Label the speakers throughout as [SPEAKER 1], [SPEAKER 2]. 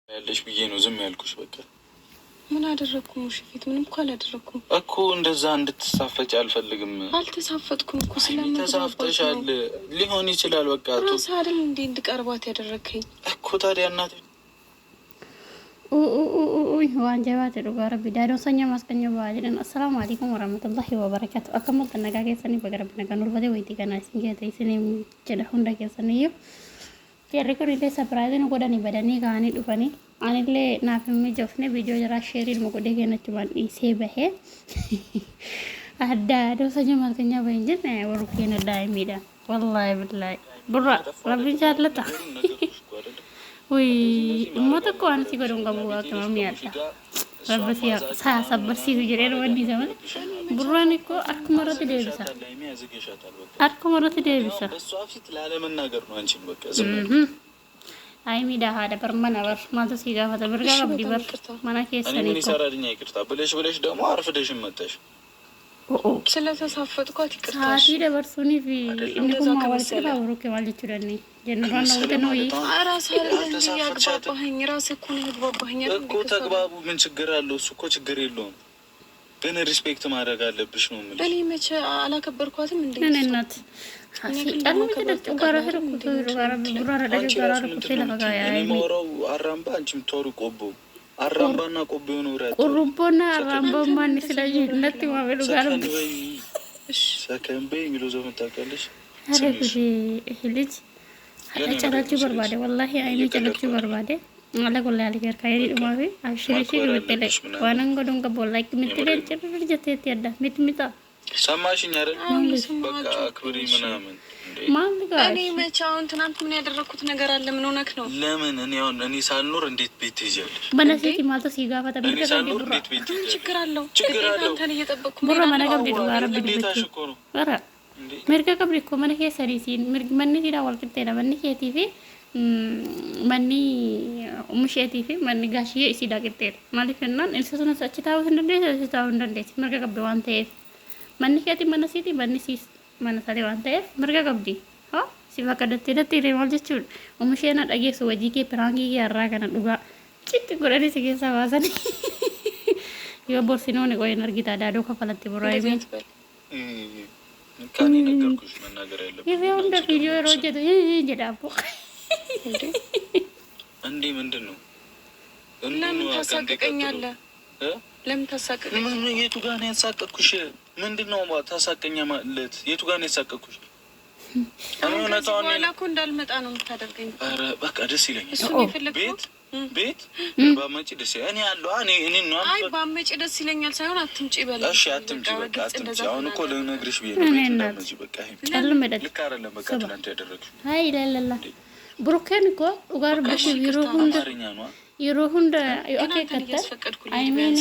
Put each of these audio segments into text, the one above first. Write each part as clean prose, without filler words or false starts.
[SPEAKER 1] ያለሽ ብዬ ነው ዝም ያልኩሽ። በቃ
[SPEAKER 2] ምን አደረኩም? ሽፊት ምንም እኮ አላደረኩም
[SPEAKER 1] እኮ። እንደዛ እንድትሳፈጭ አልፈልግም።
[SPEAKER 2] አልተሳፈጥኩም እኮ። ስለምን
[SPEAKER 1] ተሳፍተሻል? ሊሆን ይችላል። በቃ
[SPEAKER 2] ራስ አይደል እንዴ እንድቀርባት ያደረከኝ
[SPEAKER 1] እኮ። ታዲያ እናት
[SPEAKER 3] ዋንጀባት ዱጋራ ቢዳዶ ሰኛ ማስቀኛ ባጅን አሰላሙ አለይኩም ወራህመቱላሂ ወበረካቱ አከመል ተነጋገሰኒ በገረብ ነገ ኑርበደ ወይቲ ገና ሲንጀተ ሲኔ ጀደ ሁንዳ ከሰኒዩ የሪኮር ኢለ ሰርፕራይዝ ነው ጎዳኒ በዳኒ ጋኒ ዱፈኒ አንለ ናፍም ጀፍነ ቪዲዮ ጀራ ሼሪል መቆደ ገነች ባን ሲበሄ አዳዶ ሰኛ ማስቀኛ ባንጀን ወሩከነ ዳይሚዳ ወላሂ ብላሂ ብራ ረቢ ጃለታ ወይ ሞተኮ አንቺ ጎዶን ጋቡዋ ከማም ያጣ ረብሲያ ሳሰበሲ ይጀረን ወዲ ዘመን ብሩን እኮ አርኩመረት ደብሳ አርኩመረት ደብሳ
[SPEAKER 1] እሷ ፊት ላለመናገር ነው። አንቺን በቃ ዝም
[SPEAKER 3] አይ ሚዳ ሀደ በርማና በር ማቶ ሲጋፋ ተበርጋ ጋብዲ በር ማና ከሰኔ
[SPEAKER 1] እኔ ይሰራልኛ ይቅርታ ብለሽ ደግሞ አርፍደሽ መጣሽ።
[SPEAKER 2] ስለተሳፈጥኳት ይቅርታ
[SPEAKER 3] አቲ ደበርሱኒ ፊ እንደውም ማዋልከ ባውሩከ ማለት ይችላልኝ ጀነራል ነው ተነው
[SPEAKER 2] ራስ ያግባባኝ ራስ እኮ ነው ያግባባኝ
[SPEAKER 1] እኮ። ተግባቡ ምን ችግር አለው? እሱ እኮ ችግር የለውም፣ ግን ሪስፔክት ማድረግ አለብሽ ነው የምልሽ።
[SPEAKER 2] እኔ መቼ አላከበርኳትም እንዴ?
[SPEAKER 3] እናት አሲጣን ከደጭ ጋራ ሄድኩት ጋራ ብራራ ደግ ጋራ ሄድኩት ለፈጋ ያ
[SPEAKER 1] የሚሞራው አራምባ አንቺም ቶሩ ቆቦ አራምባና ቆቦ ነው ወራጥ
[SPEAKER 3] ቁሩቦና አራምባ ማን ስለይ ነጥ ማበሉ ጋር
[SPEAKER 1] እሺ ሰከንበ የሚለው ዘመን ታውቃለሽ።
[SPEAKER 3] አረግጂ ይሄ ልጅ አጨራጭ በርባዴ ወላሂ አይኔ ጨለጭ በርባዴ አለ ጎላ ያልገር ካይሪ ማዊ አብሽሪሽ ይበተለ ዋናን ጎዶን ከቦላይክ ምትደን ጨርር ጀቴት ያዳ ምትምጣ
[SPEAKER 1] ሰማሽኝ አይደል? በቃ አክብሪ ምናምን
[SPEAKER 3] ማንጋ
[SPEAKER 2] እኔ መቻውን ትናንት ምን ያደረኩት ነገር አለ? ምን ሆነክ ነው?
[SPEAKER 1] ለምን እኔ ሳልኖር እንዴት ቤት ትይዣለሽ?
[SPEAKER 3] በነሲቲ ማልቶ ሲጋፋ ተብርከ
[SPEAKER 1] ሳልኖር እንዴት ቤት ትይዣለሽ?
[SPEAKER 2] ችግር አለው አንተን እየጠበቅኩ
[SPEAKER 3] ብሮ ማናገብ ዲዱ አረብ ዲዱ አረ mirga qabri ko mana keessa riisiin manni sidaa wal qixxeedha manni keetii fi manni umusheetii fi manni gaashiyee isiidhaa qixxeedha maaliif jennaan ilsa sunas achi taa'uu hin dandeessu achi taa'uu hin dandeessi mirga qabdi waan ta'eef manni keetii mana siitii manni siis mana sadii waan ta'eef mirga qabdi haa si bakka dattee maal jechuudha umusheen dhageessu wajii kee piraangii kee har'aa kana dhugaa citti godhanii si keessaa baasanii yoo borsinooni qoyin argita daadoo kafalatti burraa'imeen
[SPEAKER 1] ካኒ ነገርኩሽ መናገር ያለብሽ
[SPEAKER 3] ይሄው እንደ ቪዲዮ ሮጀት ይጀዳቦ
[SPEAKER 1] እንዴ ምንድነው?
[SPEAKER 2] ለምን ታሳቀቀኛለህ? ለምን ታሳቀቀኝ?
[SPEAKER 1] ምን የቱ ጋር ነው ያሳቀቅኩሽ? ምንድነው ታሳቀኛ ማለት? የቱ ጋር ነው ያሳቀቅኩሽ? አሁን እኮ
[SPEAKER 2] እንዳልመጣ ነው የምታደርገኝ።
[SPEAKER 1] ኧረ በቃ ደስ ይለኛል። ቤት ባመጪ ደስ ይለኛል። እኔ ያለው እኔ ነው።
[SPEAKER 2] አይ ባመጪ ደስ ይለኛል ሳይሆን አትምጪ በለኝ።
[SPEAKER 1] እሺ አትምጪ፣ በቃ አትምጪ። አሁን እኮ ልነግርሽ ብዬ ነው። ቤት እንዳመጪ በቃ
[SPEAKER 3] ጨልም መደድ
[SPEAKER 1] ልክ አይደለም። በቃ ትናንት ያደረግሽው
[SPEAKER 3] አይ ለለላ ብሩኬን እኮ ኡጋር በሽ ይሮሁንደ ኦኬ ከተ አይ ሚኒ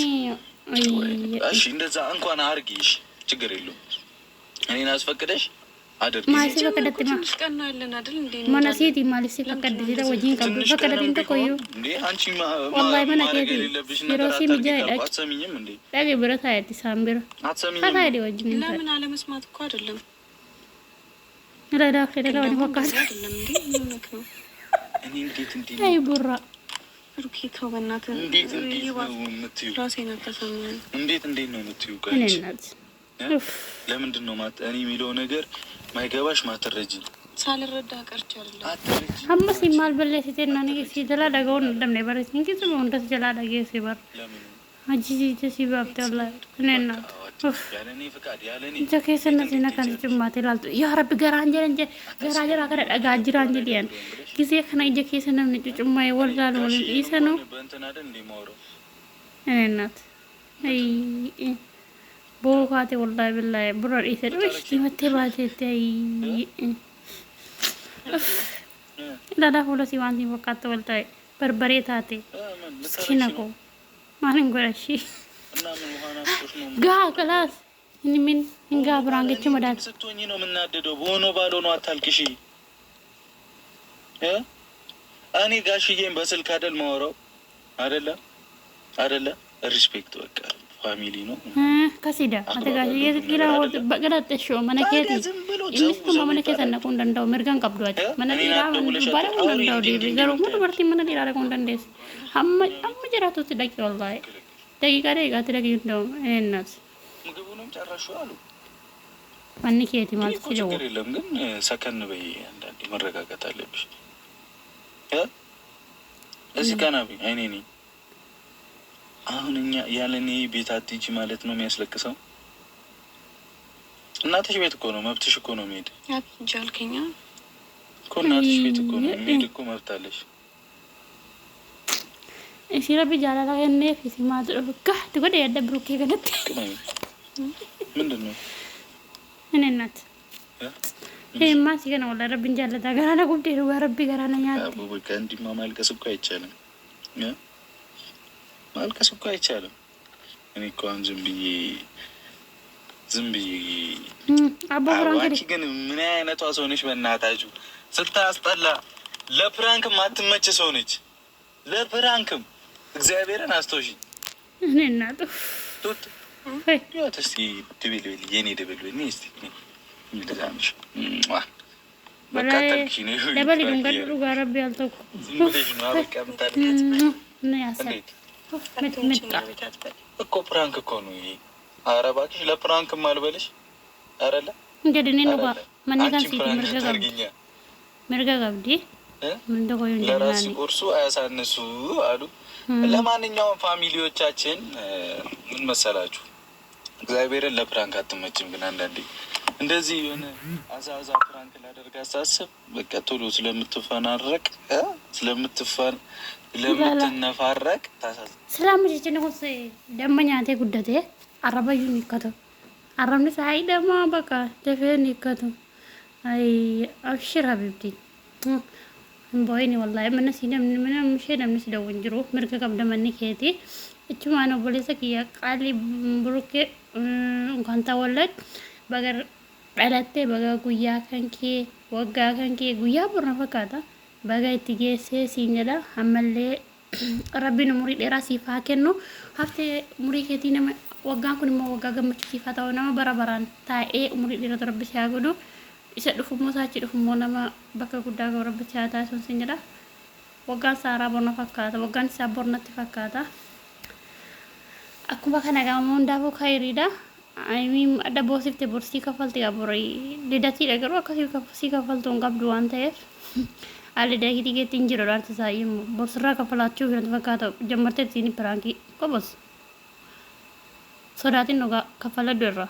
[SPEAKER 1] እሺ እንደዛ እንኳን አርጊሽ ችግር የለውም። እኔን አስፈቅደሽ አድርጊ
[SPEAKER 3] ማሲ ፈቀደት ማ
[SPEAKER 2] ቀና ያለን አይደል እንዴ?
[SPEAKER 3] ማናሲቲ ማሊሲ ፈቀደት ይላ ወጂን ከብ ፈቀደት እንተ ቆዩ
[SPEAKER 1] እንዴ አንቺ
[SPEAKER 3] ወላሂ ማናሲቲ ይሮሲ ምጃይ ዳክ
[SPEAKER 1] አትሰሚኝም እንዴ?
[SPEAKER 3] ዳግ ብረታ ያቲ ሳምቢሮ
[SPEAKER 1] አትሰሚኝም
[SPEAKER 3] ታታዲ ወጂን
[SPEAKER 2] ለምን አለመስማት እኮ አይደለም
[SPEAKER 3] ረዳ ፈደጋ ወዲ ወቃት
[SPEAKER 2] አይደለም እንዴ? ምን ነው
[SPEAKER 1] እኔ እንዴት
[SPEAKER 3] አይ ቡራ
[SPEAKER 2] ሩኪ ተወናተ
[SPEAKER 1] እንዴት ነው የምትዩ?
[SPEAKER 2] ራሴን አታሰማኝ።
[SPEAKER 1] እንዴት ነው የምትዩ?
[SPEAKER 3] እኔናት
[SPEAKER 1] ለምንድን ነው እኔ የሚለው ነገር ማይገባሽ? ማትረጂ
[SPEAKER 2] ሳልረዳ ቀርቻ አይደለም
[SPEAKER 1] አትረጂ።
[SPEAKER 3] አምስት ይማል በላይ ሲተና ነው ሲደላ ደጋውን እንደምን ይበረስ እንጂ ዝም እንደስ ጀላ ደገ ሲበር
[SPEAKER 1] ለምን
[SPEAKER 3] አጂጂ ተሲባብተላ እኔናት
[SPEAKER 1] ያለኔ ፍቃድ ያለኔ
[SPEAKER 3] ጀከሰነ ሲነካን ጅማቴ ላልቱ ያ ረብ ገራንጀ እንጀ ገራጀራ ከረ ጋጅራንጀ ዲያን ጊዜ ከና ጀከሰነ ምን ጭማይ ወልዳል ወል ይሰኑ
[SPEAKER 1] በእንትና አይደል እንደማወራው
[SPEAKER 3] እኔናት አይ ቦካቴ ወላሂ ብላሂ ብሮር ይሰድሽ ይመቴ ባቴ ዳዳ ሆሎሲ ዋንቲ ወቃተ ወልታይ በርበሬ ታቴ ስኪናኮ ማንን ጎራሺ ጋ ክላስ ምን እንጋ ብራንገች መዳት
[SPEAKER 1] ስትሆኚ ነው የምናደደው። በሆነ ባሎ ነው አታልቅሺ። እኔ ጋሽዬን በስልክ አይደል ማወራው አይደለ ሪስፔክት በቃ ፋሚሊ ነው
[SPEAKER 3] ከሲዳ አተጋጂ የትግራ በቀዳት ሾ መነከቲ ኢንስ ኩማ መነከተ ነቁ እንደው ምርጋን ቀብዷት መነዲራ ባለ እንደው ዲቢ ገሩ ሙሉ በርቲ መነዲራ ለቆ እንደንደስ አም ጀራቱ ትደቂ ወላሂ ደቂቃ ትደቂ እንደው እናት
[SPEAKER 1] ምግቡንም ጨረሹ አሉ
[SPEAKER 3] ማንከቲ ማለት ሲለው
[SPEAKER 1] ችግር የለም ግን ሰከን በይ አንዳንዴ መረጋጋት አለብሽ እዚህ ካናቢ አይኔ ነኝ አሁን እኛ ያለኔ ቤት አትጂ ማለት ነው የሚያስለቅሰው እናትሽ ቤት እኮ ነው መብትሽ እኮ ነው መሄድ
[SPEAKER 2] አትጃልከኛ
[SPEAKER 1] እኮ እናትሽ ቤት እኮ ነው መሄድ እኮ መብት አለሽ
[SPEAKER 3] እሺ ረቢ ጃላላ የኔ ፊት ማድረግ ትጎዳ ያደብሩክ ይገነት
[SPEAKER 1] ምንድነው
[SPEAKER 3] እኔ እናት ይሄማ ሲገና ወላ ረቢ እንጃለታ ጋራና ጉዴ ነው ረቢ ጋራና ያት
[SPEAKER 1] አቡ በቃ ማልቀስ እኮ አይቻልም ማልቀስ እኮ አይቻልም እኔ እኮ ዝም ብዬ አባራንቺ ግን ምን አይነቷ ሰው ነሽ በእናታችሁ ስታስጠላ ለፕራንክ ማትመች ሰው ነች ለፕራንክም እግዚአብሔርን አስተውሺ
[SPEAKER 3] እኔ እናት
[SPEAKER 1] ቱት እስቲ ድብልብል የኔ ድብልብል እስቲ እንደዛንሽ በቃ ታክሲ ነው
[SPEAKER 3] ለበል ድንገሩ ጋር ረቢ ያልተኩ
[SPEAKER 1] ዝም ብለሽ ነው በቃ ምታልከት
[SPEAKER 3] ነው ያሰ ምትምጣ
[SPEAKER 1] እኮ ፕራንክ እኮ ነው ይሄ ኧረ እባክሽ ለፕራንክም አልበልሽ አይደለ
[SPEAKER 3] እንግዲህ እኔ ነው ማንኛውም ሲት ምርገጋብዲ ምን ደቆዩ
[SPEAKER 1] ለራስ ቁርሱ አያሳንሱ አሉ ለማንኛውም ፋሚሊዎቻችን ምን መሰላችሁ እግዚአብሔርን ለፕራንክ አትመችም ግን አንዳንዴ እንደዚህ የሆነ አዛዛ ፕራንክ ላደርግ አሳስብ በቃ ቶሎ ስለምትነፋረቅ ታሳስ
[SPEAKER 3] ሰላም ጀነ ሆሴ ደመኛቴ ጉደቴ አረባዩን ይከተ አረምነ ሳይ ደማ በቃ ደፈን ይከተ አይ አብሽር ሀቢብቲ እንቦይኒ ወላሂ ምን ሲነም ምንም ሸነም ሲደው እንጅሮ ምርከ ቀብደ መንከቲ እችማ ነው ቦሌሰክ ያቃሊ ብሩኬ እንኳን ተወለድ በገር አላቴ በጋ ጉያ ከንኬ ወጋ ከንኬ ጉያ ቡርና ፈካታ በጋ ኢትጌሴ ሲኝላ አመሌ ረቢን ሙሪ ደራሲ ፋከን ነው ሀፍቴ ሙሪ ከቲነ ወጋ ኩን ሞ ወጋ ገመች ሲፋታው ነው በራበራን ታኤ ሙሪ ደራ ረብ ሲያገዱ ይሰድፉ ሞሳች ድፉ ሞናማ በካ ጉዳ ገረብ ሲያታ ሶን ሲኝላ ወጋ ሳራ ቡርና ፈካታ ወጋን ሳቦርነት ፈካታ አኩባ ከነጋሙ እንዳቦ ካይሪዳ አይሚም አዳቦሲፍቴ ቦርሲ ከፈልት ያቦሪ ለዳቲ ነገሩ አካሲ ከፈልቱን ቀብዱ አንተየ አለ ዳጊ ዲጌት እንጅሮ ዳርተ ሳይም ቦርስራ ከፈላችሁ ይረን ፈካታ ጀመርተ ሲኒ ፕራንኪ ቆቦስ ሶዳቲን ነው ከፈለ ደራ